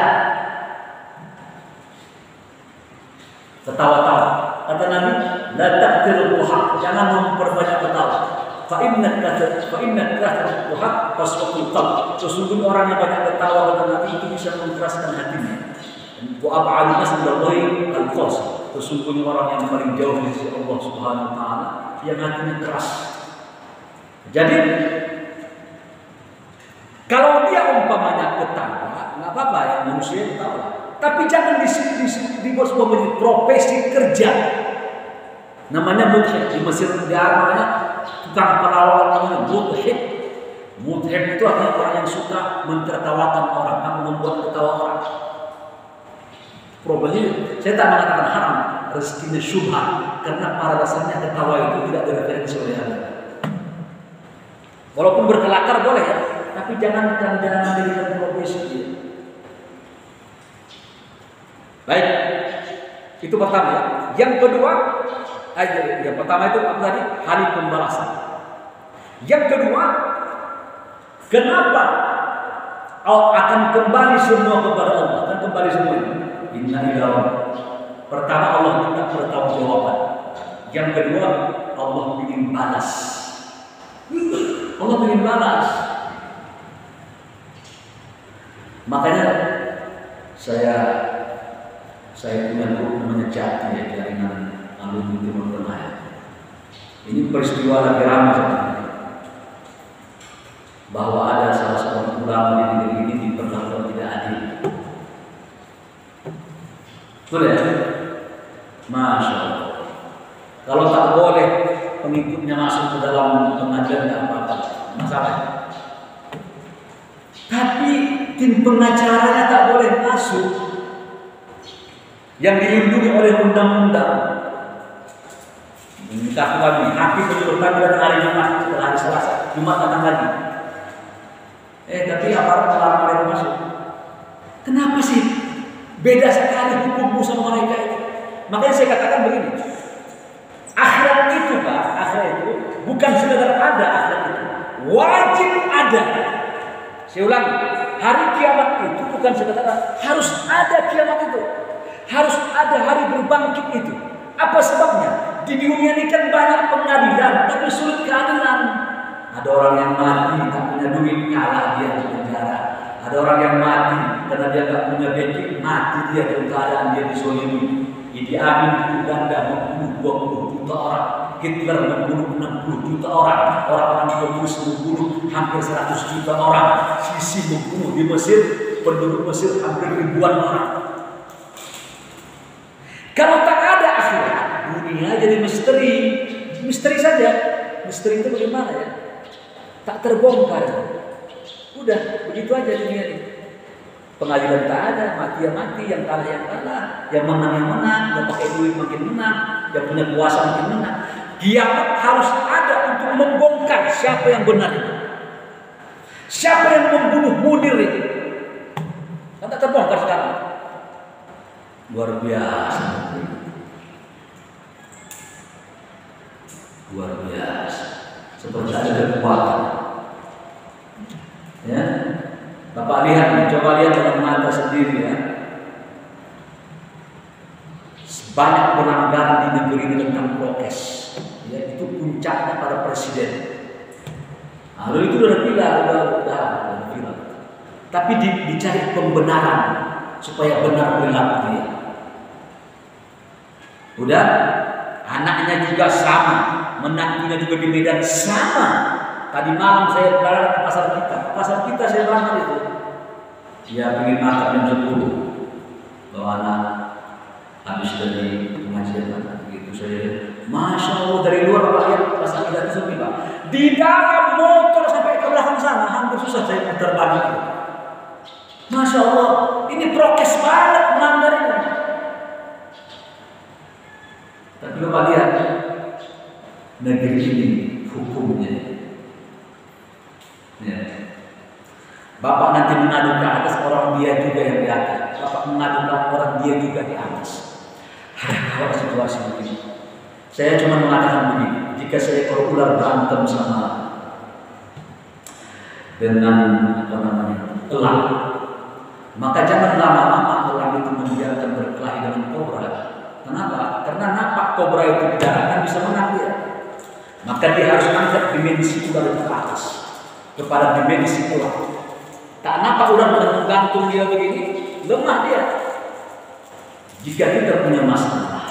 Ketawa-tawa. Kata Nabi, la taqtirul haq, jangan memperbanyak ketawa. Fa inna kathrat haq taswatul qalb. Sesungguhnya orang yang banyak ketawa kata Nabi itu bisa mengeraskan hatinya. Wa ab'adu nas minallahi al-qas. Sesungguhnya orang yang paling jauh dari sisi Allah Subhanahu wa taala yang hatinya keras. Jadi kalau dia umpamanya ketawa, nggak apa-apa ya, manusia ketawa. Tapi jangan dibuat sebuah profesi kerja. Namanya mudhib. Di Mesir di Arab namanya tukang pelawak, namanya mudhib. Mudhib itu artinya orang yang suka mentertawakan orang, membuat ketawa orang. Problemnya, saya tak mengatakan haram, rezekinya syubhat, karena pada dasarnya ketawa itu tidak direferensi oleh agama. Walaupun berkelakar boleh ya, tapi jangan menjadikan profesi dia. Baik, itu pertama ya. Yang kedua, yang pertama itu apa tadi? Hari pembalasan. Yang kedua, kenapa akan kembali semua kepada Allah? Akan kembali semua ini. Inna ila. Pertama Allah minta pertanggungjawaban. Yang kedua Allah ingin balas. Allah ingin balas. Makanya saya punya grup namanya Jati ya, jaringan alumni Timur Tengah ya. Ini peristiwa lagi ramai sebenarnya. Bahwa ada salah seorang ulama di negeri ini diperlakukan tidak adil. Betul ya? Masya Allah. Kalau tak boleh pengikutnya masuk ke dalam pengadilan tidak apa-apa, masalah. Tapi tim pengacaranya tak boleh masuk, yang dilindungi oleh undang-undang. Minta kami hakim menyuruh panggilan hari Jumat setelah hari Selasa, Jumat datang lagi. Tapi aparat melarang mereka masuk. Kenapa sih? Beda sekali hukummu sama mereka itu. Makanya saya katakan begini. Akhirat itu Pak, akhirat itu bukan sekedar ada akhirat itu. Wajib ada. Saya ulangi, hari kiamat itu bukan sekedar harus ada kiamat itu. Harus ada hari berbangkit itu. Apa sebabnya? Di dunia ini kan banyak pengadilan, tapi sulit keadilan. Ada orang yang mati tak punya duit, kalah dia di penjara. Ada orang yang mati karena dia tak punya backing, mati dia dalam keadaan dia dizolimi. Idi Amin di Uganda membunuh 20 juta orang, Hitler membunuh 60 juta orang, orang-orang komunis membunuh hampir 100 juta orang, Sisi membunuh di Mesir, penduduk Mesir hampir ribuan orang. Kalau tak ada akhirat, dunia jadi misteri. Misteri saja. Misteri itu bagaimana ya? Tak terbongkar. Udah, begitu aja dunia ini. Pengadilan tak ada, mati yang mati, yang kalah yang kalah, yang menang, yang pakai duit makin menang, yang punya kuasa makin menang. Kiamat harus ada untuk membongkar siapa yang benar itu. Siapa yang membunuh Munir itu. Kan tak terbongkar sekarang. Luar biasa. Luar biasa. Seperti ada kekuatan. Ya. Bapak lihat nih, coba coba lihat dengan mata sendiri ya. Banyak pelanggaran di negeri ini tentang prokes. Ya, itu puncaknya pada presiden. Lalu itu udah bilang. Tapi dicari pembenaran supaya benar perilaku dia. Udah, anaknya juga sama, menantunya juga di Medan sama. Tadi malam saya berada ke pasar kita saya berangkat itu. Dia ingin makan jam 10. Bawa anak habis dari pengajian begitu saya. Masya Allah, dari luar Pak lihat pasar kita itu sepi Pak. Di dalam motor sampai ke belakang sana hampir susah saya putar balik. Masya Allah, ini prokes banget melanggar ini. Tapi Bapak lihat negeri ini hukumnya. Ya. Bapak nanti mengadu ke atas, orang dia juga yang di atas. Bapak mengadu ke orang dia juga di atas. Kalau situasi begini, saya cuma mengatakan begini: jika seekor ular berantem sama dengan elang, maka jangan lama-lama elang itu membiarkan berkelahi dengan kobra. Kenapa? Karena napak kobra itu di darat bisa menang dia. Maka dia harus angkat dimensi ular itu ke atas kepada dimensi ular. Tak nampak ular menggantung dia begini, lemah dia. Jika kita punya masalah,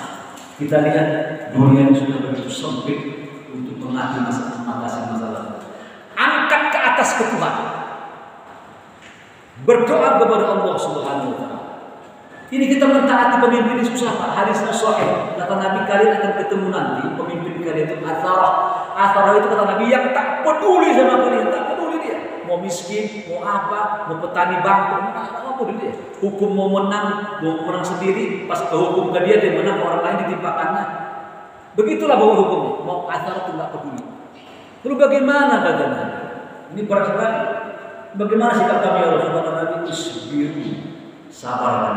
kita lihat dunia yang sudah begitu sempit untuk mengatasi masalah. Angkat ke atas ke Tuhan. Berdoa kepada Allah Subhanahu wa taala. Ini kita mentaati pemimpin ini susah Pak. Hadisnya sahih. Kata Nabi, kalian akan ketemu nanti pemimpin kalian itu atharah. Atharah itu kata Nabi yang tak peduli sama kalian, tak peduli dia. Mau miskin, mau apa, mau petani bangkrut, apa peduli dia. Hukum mau menang sendiri, pas hukum ke dia menang orang lain ditimpakannya. Begitulah bahwa hukumnya. Mau atharah itu tak peduli. Lalu bagaimana katanya? Ini para sahabat. Bagaimana sikap kami ya Rasulullah? Nabi isbiru, sabar.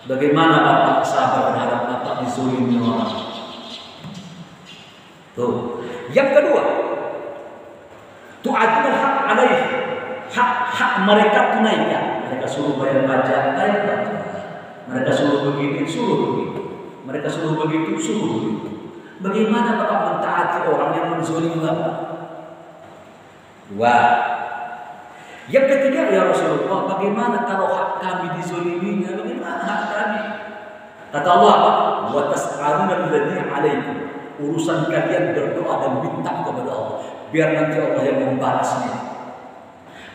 Bagaimana Bapak sabar terhadap Bapak dizolimi orang? Tuh. Yang kedua, tu'adul hak alaih. Hak mereka tunaikan. Mereka suruh bayar pajak, bayar pajak. Mereka suruh begini, suruh begitu. Mereka suruh begitu, suruh begitu. Bagaimana Bapak mentaati orang yang menzolimi Bapak? Dua. Yang ketiga, ya Rasulullah, bagaimana kalau hak kami dizoliminya? Bagaimana hak kami? Kata Allah apa? Wa tas'aluna alladzi 'alaikum. Urusan kalian berdoa dan minta kepada Allah, biar nanti Allah yang membalasnya.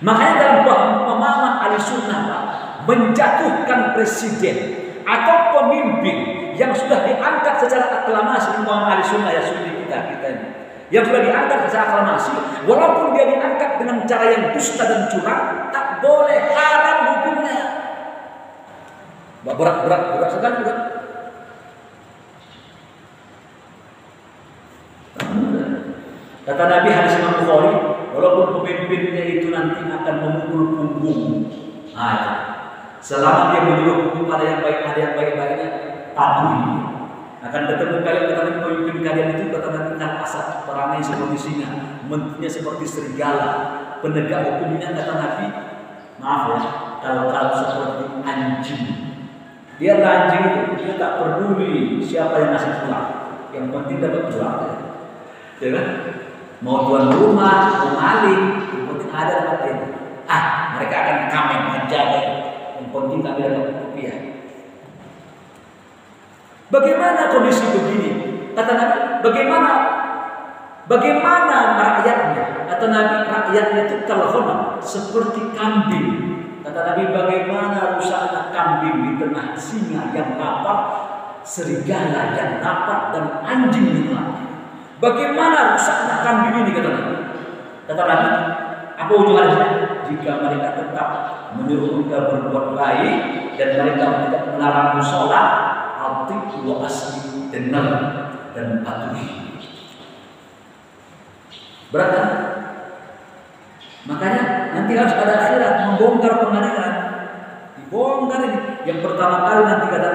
Makanya dalam pemahaman Ahlussunnah menjatuhkan presiden atau pemimpin yang sudah diangkat secara aklamasi, pemahaman Ahlussunnah ya sudah kita ini. Yang sudah diangkat secara aklamasi, walaupun dia diangkat dengan cara yang dusta dan curang, tak boleh, haram hukumnya. Berat sekali bukan? Kata Nabi hadis Imam Bukhari, walaupun pemimpinnya itu nanti akan memukul punggung, selama dia menyuruh hukum pada yang baik, ada yang baik-baiknya, patuhi. Akan ketemu kalian, kata pemimpin kalian itu kata Nabi kan asap, perangai seperti singa, menterinya seperti serigala, penegak hukumnya kata Nabi, maaf ya, kalau seperti anjing. Dia anjing itu, dia tak peduli siapa yang ngasih pulang, yang penting dapat pulang, ya kan? Mau tuan rumah, mau maling, yang penting ada dapat itu. Mereka akan kamen menjaga, yang penting kami dapat rupiah. Bagaimana kondisi begini? Kata Nabi, bagaimana rakyatnya? Kata Nabi, rakyatnya itu kalhonam, seperti kambing. Kata Nabi, bagaimana rusaknya kambing di tengah singa yang lapar, serigala yang lapar, dan anjing yang lapar. Bagaimana rusaknya kambing ini? Kata Nabi. Kata Nabi, apa ujung hadisnya? Jika mereka tetap menyuruh kita berbuat baik dan mereka tidak melarang sholat, atik wa asli, dengar dan patuhi. Berat kan? Makanya nanti harus ada akhirat, membongkar pengadilan. Dibongkar ini. Yang pertama kali nanti kata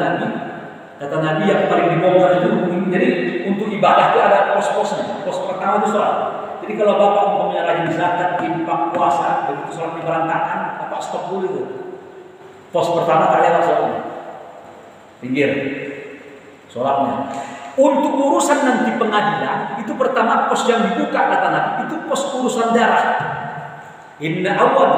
Nabi yang paling dibongkar itu, jadi untuk ibadah itu ada pos-posnya. Pos pertama itu sholat. Jadi kalau bapak umpamanya rajin zakat, infak, puasa, begitu sholat berantakan, bapak stop dulu itu. Pos pertama tak lewat sholatnya, pinggir sholatnya. Untuk urusan nanti pengadilan, itu pertama pos yang dibuka kata Nabi, itu pos urusan darah. Inna awal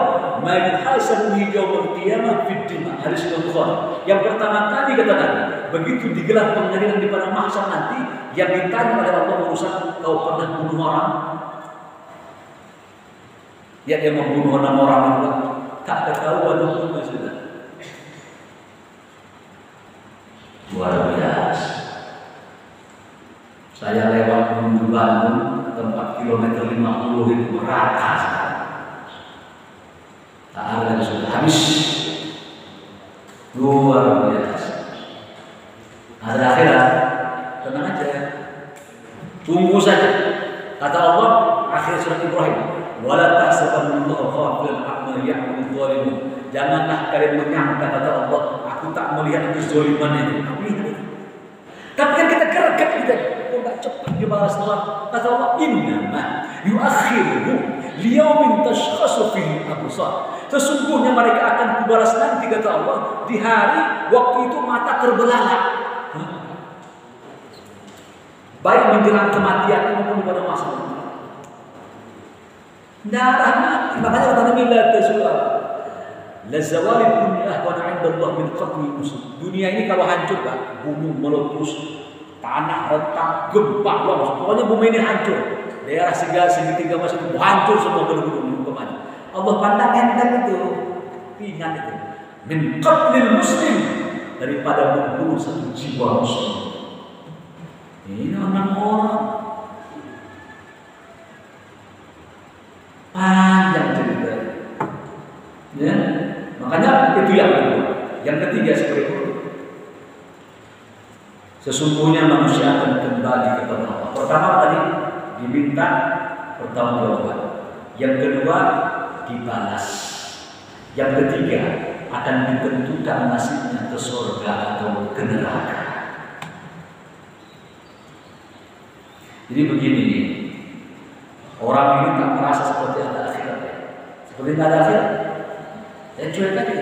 ma yuhasabu yawmal qiyamah fid dima, hadis Bukhari. Yang pertama kali kata Nabi, begitu digelar pengadilan di padang mahsyar nanti, yang ditanya oleh Allah urusan kau pernah bunuh orang? Ya dia membunuh 6 orang itu tak ketahuan hukumnya sudah. Luar biasa. Saya lewat menuju Bandung, tempat kilometer 50 itu rata sekali. Tak ada yang sudah habis. Luar biasa. Ada akhirat, tenang aja. Tunggu saja. Kata Allah, akhir surat Ibrahim, wala tahsabannallaha ghafilan amma ya'malul zalimun. Janganlah kalian menyangka kata Allah, aku tak melihat kezaliman itu. Tapi kan kita gerak kita, kok enggak cepat dibalas Allah. Kata Allah, innama yu'akhiruhum liyaumin tashkhasu fihi absar. Sesungguhnya mereka akan kubalas nanti kata Allah di hari waktu itu mata terbelalak. Baik menjelang kematian maupun pada masa itu. Darah mati. Makanya kata Nabi la tazul. La zawalid dunya ahwan 'inda Allah min qatl muslim. Dunia ini kalau hancur Pak, gunung meletus, tanah retak, gempa, pokoknya bumi ini hancur. Daerah segitiga masih itu hancur semua gunung-gunung kemana. Allah pandang enteng itu, ringan itu. Min qatlil muslim, daripada membunuh satu jiwa muslim. Ini orang-orang panjang cerita, ya. Makanya itu yang kedua. Yang ketiga seperti itu. Sesungguhnya manusia akan kembali kepada Allah. Pertama tadi diminta pertanggungjawaban. Yang kedua dibalas. Yang ketiga akan ditentukan nasibnya ke surga atau ke neraka. Jadi begini, orang ini tak merasa seperti ada akhirat, seperti tidak ada akhirat. Saya cuek aja.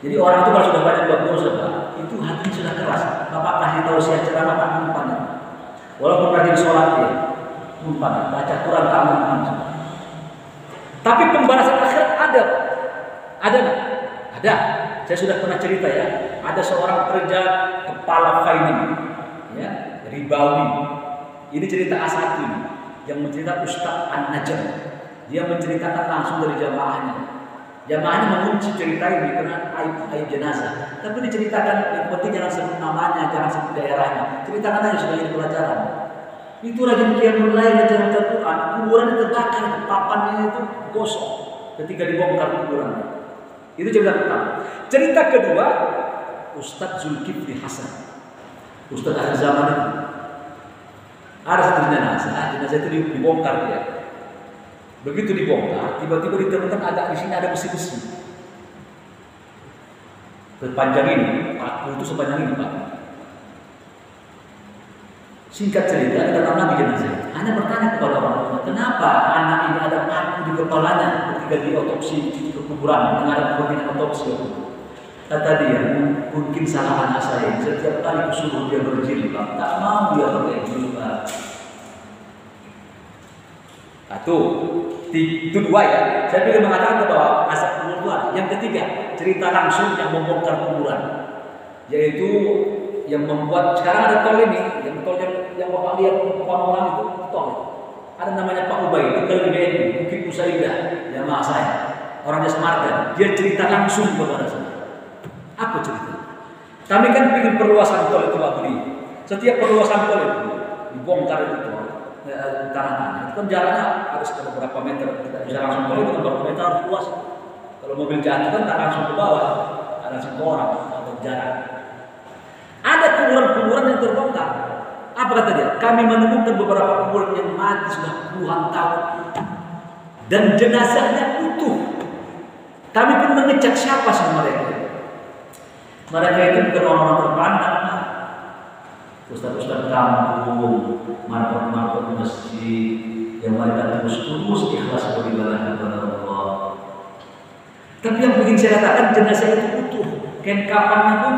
Jadi orang itu kalau sudah banyak buat dosa, itu hatinya sudah keras. Bapak kasih tahu saya ceramah tak mempan. Walaupun rajin sholat dia, mempan. Baca Quran tak mempan. Tapi pembalasan akhirat ada. Ada nggak? Ada. Saya sudah pernah cerita ya. Ada seorang pekerja kepala finance, ya, ribawi. Ini cerita A1 yang mencerita Ustaz An-Najm. Dia menceritakan langsung dari jamaahnya. Jamaahnya mengunci cerita ini karena aib jenazah. Tapi diceritakan yang penting jangan sebut namanya, jangan sebut daerahnya. Ceritakan aja sebagai pelajaran. Itu rajin qiyamul lail baca Al-Qur'an, kuburan terbakar, papannya itu gosong ketika dibongkar kuburannya. Itu cerita pertama. Cerita kedua, Ustaz Zulkifli Hasan. Ustaz akhir zaman itu. Ada satu jenazah itu dibongkar dia. Begitu dibongkar, tiba-tiba ditemukan agak di sini ada besi-besi. Sepanjang ini, paku itu sepanjang ini Pak. Singkat cerita, datang lagi jenazah. Hanya bertanya kepada orang tua, kenapa anak ini ada paku di kepalanya ketika diotopsi ke kuburan, ada kepentingan otopsi. Kata dia, mungkin salah anak saya. Setiap kali kusuruh dia berjilbab, tak mau dia pakai jilbab. Satu, itu dua ya. Saya pikir mengatakan bahwa asap kuburan. Yang ketiga, cerita langsung yang membongkar kuburan, yaitu yang membuat sekarang ada tol ini, yang tol yang bapak lihat orang itu tol. Ada namanya Pak Ubay, tinggal di BNI, mungkin Usaidah, jamaah saya, orang Jasa Marga. Dia cerita langsung kepada saya. Apa cerita? Kami kan ingin perluasan tol itu Pak Budi. Setiap perluasan tol itu dibongkar itu tol. Tanah-tanah itu kan jaraknya harus beberapa meter, tidak bisa langsung tol itu beberapa meter harus luas. Kalau mobil jatuh kan tak langsung ke bawah, ada langsung ke orang atau jarak. Ada kuburan-kuburan yang terbongkar. Apa kata dia? Kami menemukan beberapa kuburan yang mati sudah puluhan tahun dan jenazahnya utuh. Kami pun mengecek siapa sih mereka. Mereka itu bukan orang-orang terpandang, ustaz-ustaz kampung, marbot-marbot masjid yang mereka terus ikhlas beribadah kepada Allah. Tapi yang ingin saya katakan, jenazah itu utuh, kain kafannya pun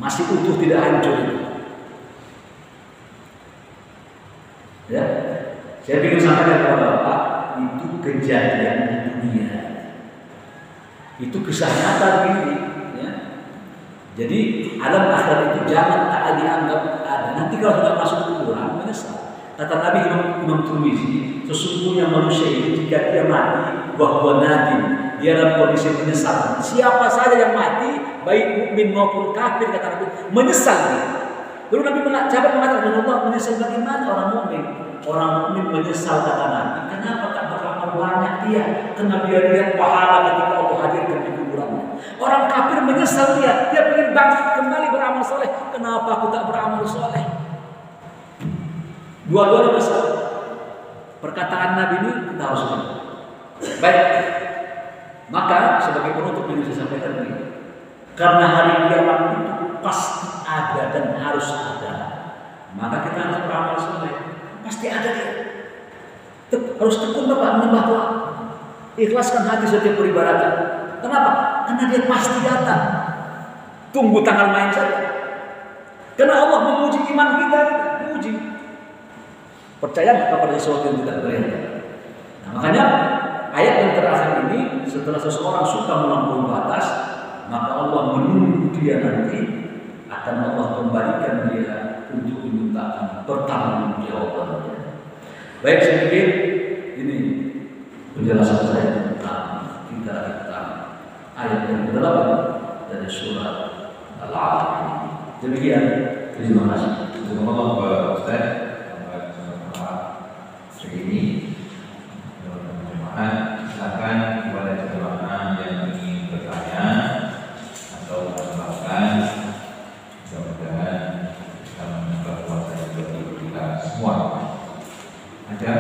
masih utuh, tidak hancur. Ya, saya ingin sampaikan kepada Bapak, itu kejadian di dunia, itu kisah nyata begini. Ya. Jadi alam akhirat itu jangan tak dianggap ada. Nanti kalau sudah masuk kuburan menyesal. Kata Nabi Imam Tirmizi, sesungguhnya manusia itu jika dia mati, bahwa nadim, dia dalam kondisi menyesal. Siapa saja yang mati, baik mukmin maupun kafir, kata Nabi, menyesal dia. Lalu Nabi sahabat mengatakan, Allah menyesal bagaimana orang mukmin? Orang mukmin menyesal, kata Nabi. Kenapa tak beramal banyak dia? Karena dia lihat pahala ketika Allah hadirkan di kuburannya. Orang kafir menyesal dia ingin bangkit kembali beramal soleh. Kenapa aku tak beramal soleh? Dua-duanya besar. Perkataan Nabi ini kita harus ingat. Baik. Maka sebagai penutup yang saya sampaikan ini, karena hari kiamat itu pasti ada dan harus ada, maka kita harus beramal soleh. Pasti ada dia. Harus tekun Bapak menyembah Tuhan. Ikhlaskan hati setiap peribadatan. Kenapa? Karena dia pasti datang. Tunggu tanggal main saja. Karena Allah menguji iman kita, menguji. Percaya kepada sesuatu yang tidak terlihat. Nah, makanya ayat yang terakhir ini, setelah seseorang suka melampaui batas, maka Allah menunggu dia nanti akan Allah kembalikan dia untuk dimintakan pertanggungjawabannya. Baik, saya pikir ini penjelasan saya tentang ayat yang ke-8 dari surat Al-Alaq. Demikian, terima kasih. Terima kasih Pak Ustaz. Segini jemaah, silakan kepada jemaah yang ingin bertanya atau menambahkan, mudah-mudahan bisa menambah wawasan bagi kita semua. Ada